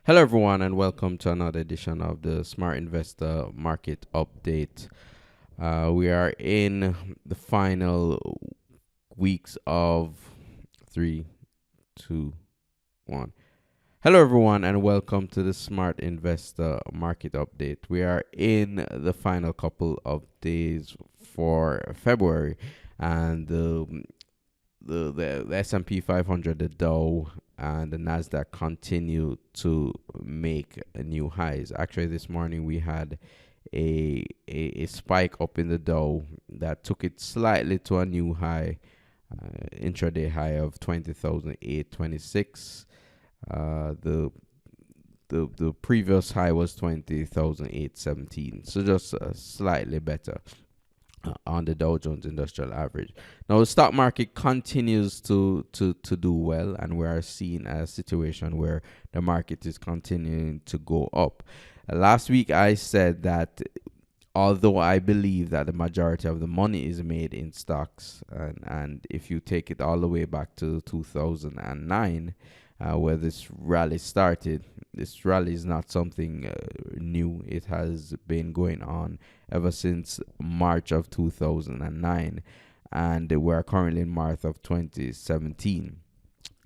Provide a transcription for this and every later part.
Hello, everyone, and welcome to another edition of the Smart Investor Market Update. We are in the final weeks of three, two, one. Hello, everyone, and welcome to the Smart Investor Market Update. We are in the final couple of days for February, and the S&P 500, the Dow, and the Nasdaq continue to make new highs. Actually, this morning we had a spike up in the Dow that took it slightly to a new high, intraday high of 20,826. The previous high was 20,817, so just slightly better on the Dow Jones Industrial Average. Now, the stock market continues to do well, and we are seeing a situation where the market is continuing to go up. Last week, I said that although I believe that the majority of the money is made in stocks, and if you take it all the way back to 2009, where this rally started, this rally is not something new. It has been going on ever since March of 2009, and we're currently in March of 2017.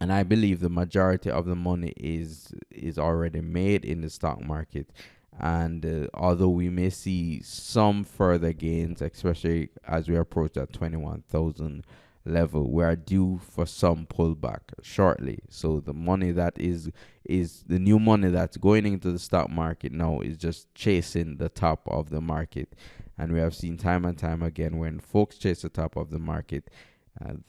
And I believe the majority of the money is already made in the stock market. And although we may see some further gains, especially as we approach that 21,000 level, we are due for some pullback shortly. So the money that is the new money that's going into the stock market now is just chasing the top of the market. And we have seen time and time again when folks chase the top of the market,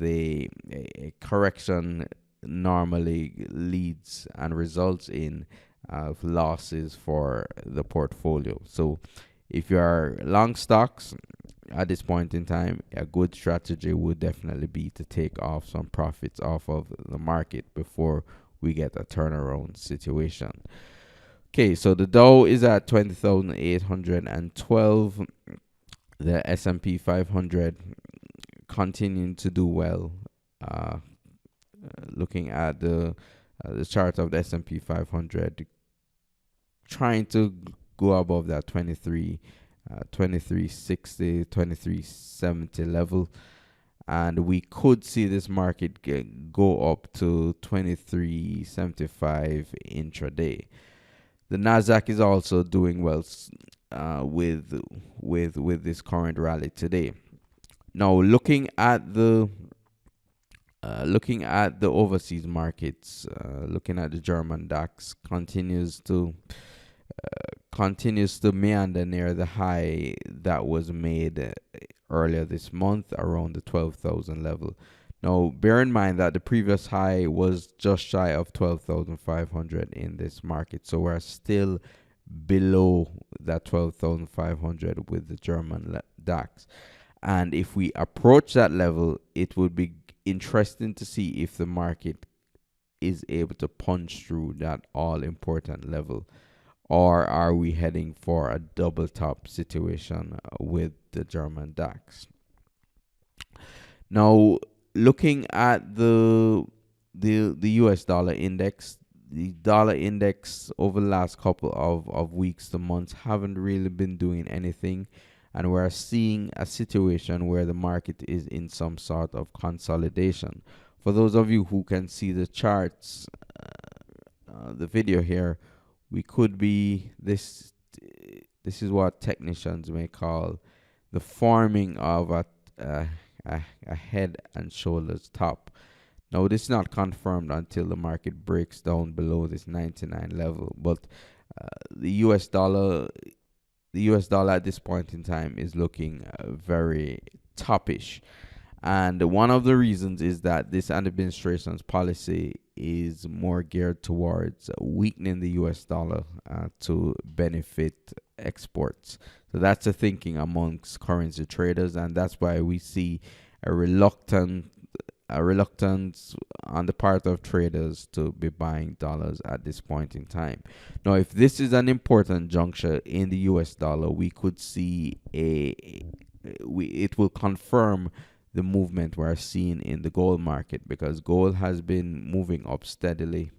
a correction normally leads and results in losses for the portfolio. So if you are long stocks at this point in time, a good strategy would definitely be to take off some profits off of the market before we get a turnaround situation. Okay, so the Dow is at 20,812. The S&P 500 continuing to do well. Looking at the chart of the S&P 500, trying to go above that 2360, 2370 level, and we could see this market go up to 2375 intraday. The Nasdaq is also doing well with this current rally today. Now, looking at the overseas markets, looking at the German DAX continues to meander near the high that was made earlier this month around the 12,000 level. Now, bear in mind that the previous high was just shy of 12,500 in this market, so we're still below that 12,500 with the German DAX. And if we approach that level, it would be interesting to see if the market is able to punch through that all important level, or are we heading for a double top situation with the German DAX? Now, looking at the US dollar index, the dollar index over the last couple of weeks to months haven't really been doing anything, and we're seeing a situation where the market is in some sort of consolidation. For those of you who can see the charts, the video here, we could be this is what technicians may call the forming of a head and shoulders top. Now, this is not confirmed until the market breaks down below this 99 level, but the US dollar at this point in time is looking very toppish. And one of the reasons is that this administration's policy is more geared towards weakening the US dollar to benefit exports. So that's the thinking amongst currency traders, and that's why we see a reluctance on the part of traders to be buying dollars at this point in time. Now, if this is an important juncture in the US dollar, we could see it will confirm the movement we're seeing in the gold market, because gold has been moving up steadily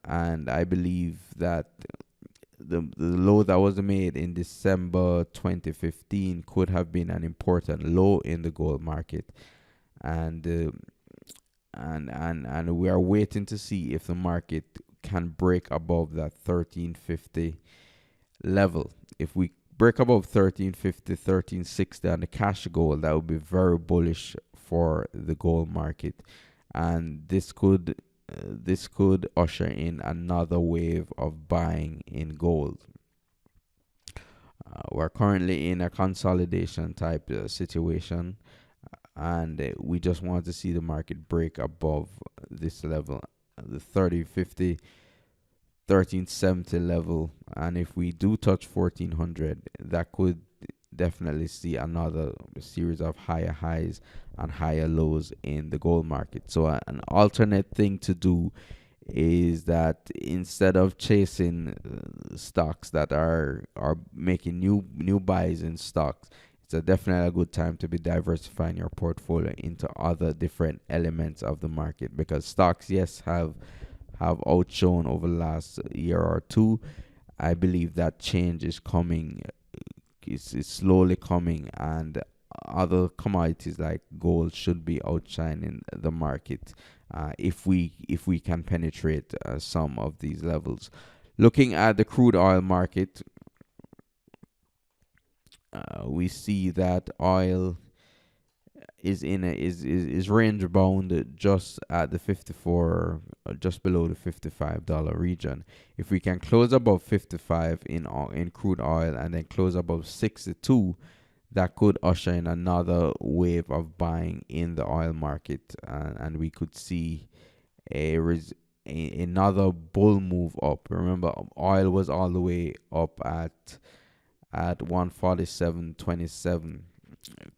And I believe that the low that was made in December 2015 could have been an important low in the gold market, and and we are waiting to see if the market can break above that 1350 level. If we break above 1350, 1360 on the cash gold, that would be very bullish for the gold market, and this could usher in another wave of buying in gold. We're currently in a consolidation type situation, and we just want to see the market break above this level, the 3050, 1370 level. And if we do touch 1400, that could definitely see another series of higher highs and higher lows in the gold market. So an alternate thing to do is that instead of chasing stocks that are making new buys in stocks, it's definitely a good time to be diversifying your portfolio into other different elements of the market, because stocks, yes, have outshone over the last year or two. I believe that change is coming. It's slowly coming, and other commodities like gold should be outshining the market if we can penetrate some of these levels. Looking at the crude oil market, we see that oil is range bound just at the 54, just below the $55 region. If we can close above 55 in crude oil and then close above 62, that could usher in another wave of buying in the oil market, and we could see another bull move up. Remember, oil was all the way up at 147.27,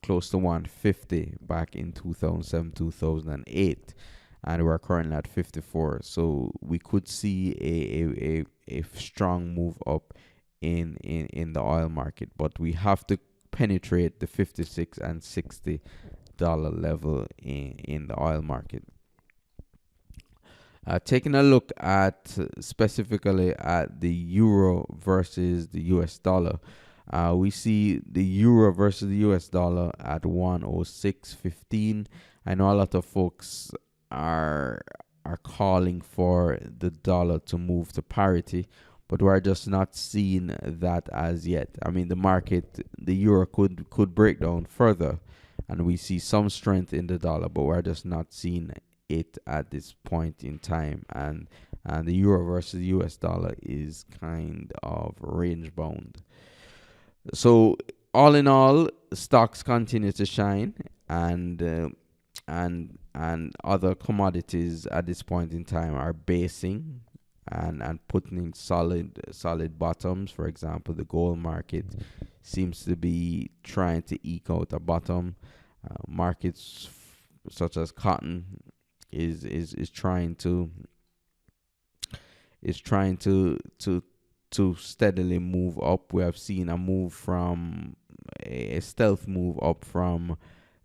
close to 150 back in 2007, 2008, and we're currently at 54. So we could see a strong move up in the oil market, but we have to penetrate the 56 and $60 level in the oil market. Taking a look at specifically at the euro versus the US dollar, we see the euro versus the US dollar at 106.15. I know a lot of folks are calling for the dollar to move to parity, but we're just not seeing that as yet. I mean, the market, the euro could break down further, and we see some strength in the dollar, but we're just not seeing it at this point in time. And the euro versus US dollar is kind of range bound. So all in all, stocks continue to shine, and other commodities at this point in time are basing and putting in solid bottoms. For example, the gold market seems to be trying to eke out a bottom. Markets such as cotton is trying to steadily move up. We have seen a move from a stealth move up from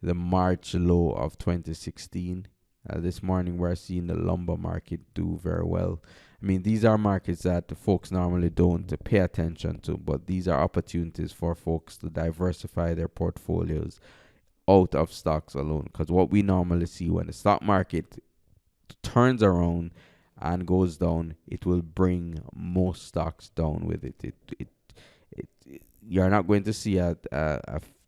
the March low of 2016. This morning we're seeing the lumber market do very well. I mean, these are markets that the folks normally don't pay attention to, but these are opportunities for folks to diversify their portfolios out of stocks alone. Because what we normally see when the stock market turns around and goes down, it will bring most stocks down with it. You're not going to see a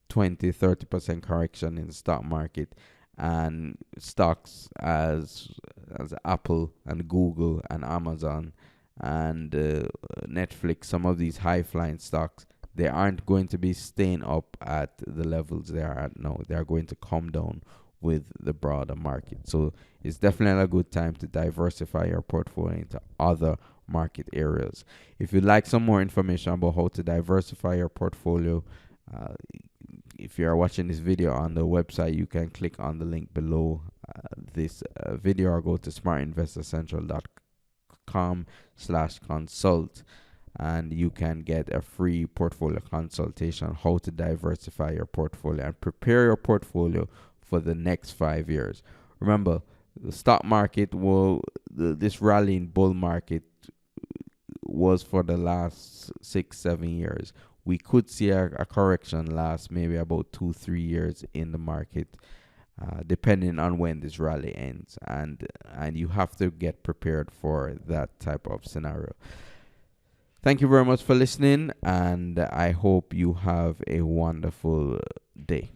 20-30% correction in the stock market, and stocks as Apple and Google and Amazon and Netflix, some of these high flying stocks, they aren't going to be staying up at the levels they are at now. They are going to come down with the broader market. So it's definitely a good time to diversify your portfolio into other market areas. If you'd like some more information about how to diversify your portfolio, if you are watching this video on the website, you can click on the link below this video, or go to smartinvestorcentral.com/consult, and you can get a free portfolio consultation on how to diversify your portfolio and prepare your portfolio for the next 5 years. Remember, The stock market will this rallying bull market was for the last 6 7 years. We could see a correction last maybe about 2 3 years in the market, depending on when this rally ends, and you have to get prepared for that type of scenario. Thank you very much for listening, and I hope you have a wonderful day.